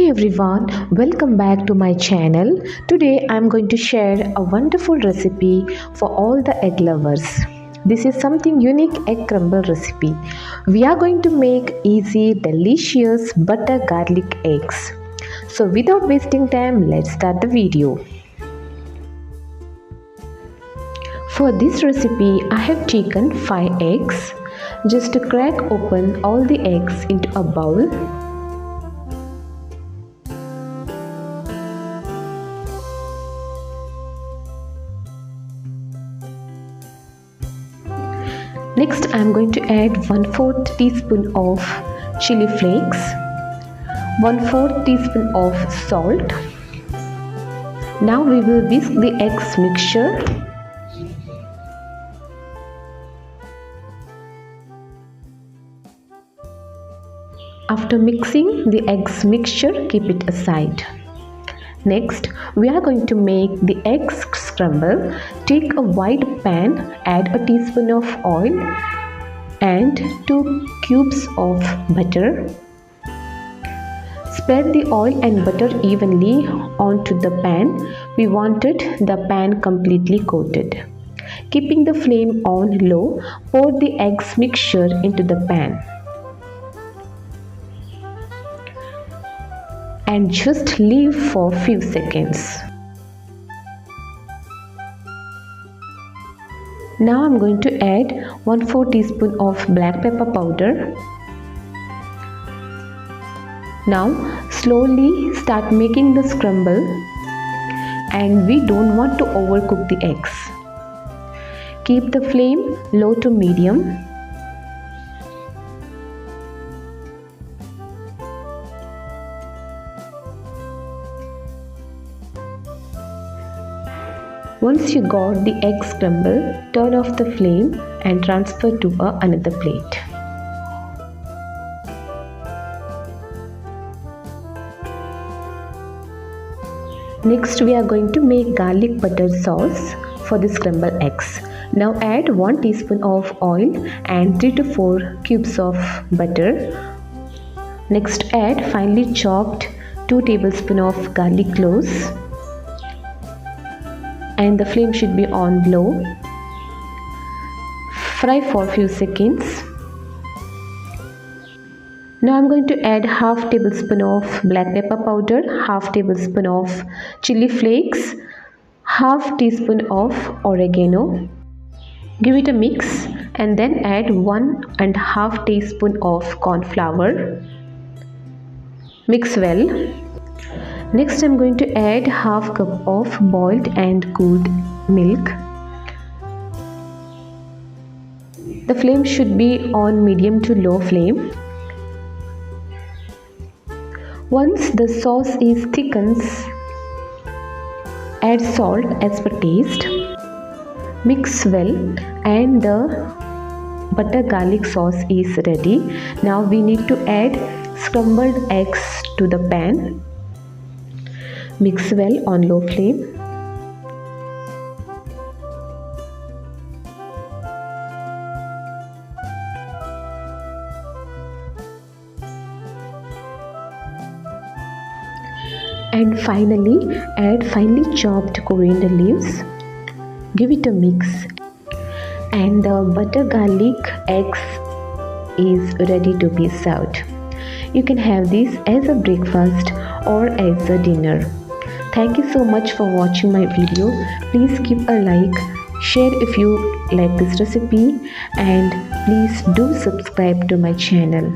Hey everyone, welcome back to my channel. Today I'm going to share a wonderful recipe for all the egg lovers. This is something unique egg crumble recipe. We are going to make easy, delicious butter garlic eggs. So without wasting time, let's start the video. For this recipe, I have taken 5 eggs. Just to crack open all the eggs into a bowl. Next, I am going to add 1/4 teaspoon of chili flakes, 1/4 teaspoon of salt. Now we will whisk the eggs mixture. After mixing the eggs mixture, keep it aside. Next, we are going to make the eggs scramble. Take a wide pan, add a teaspoon of oil and 2 cubes of butter. Spread the oil and butter evenly onto the pan. We wanted the pan completely coated. Keeping the flame on low, pour the eggs mixture into the pan. And just leave for few seconds. Now I'm going to add 1/4 teaspoon of black pepper powder. Now slowly start making the scramble, and we don't want to overcook the eggs. Keep the flame low to medium. Once you got the egg scramble, turn off the flame and transfer to another plate. Next, we are going to make garlic butter sauce for the scrambled eggs. Now add 1 teaspoon of oil and 3 to 4 cubes of butter. Next, add finely chopped 2 tablespoons of garlic cloves. And the flame should be on low. Fry for a few seconds. Now I'm going to add half tablespoon of black pepper powder, half tablespoon of chili flakes, half teaspoon of oregano. Give it a mix and then add 1.5 teaspoon of corn flour. Mix well. Next, I'm going to add half cup of boiled and cooled milk. The flame should be on medium to low flame. Once the sauce is thickened, add salt as per taste. Mix well and the butter garlic sauce is ready. Now we need to add scrambled eggs to the pan. Mix well on low flame. And finally, add finely chopped coriander leaves. Give it a mix. And the butter garlic eggs is ready to be served. You can have this as a breakfast or as a dinner. Thank you so much for watching my video. Please give a like, share if you like this recipe, and please do subscribe to my channel.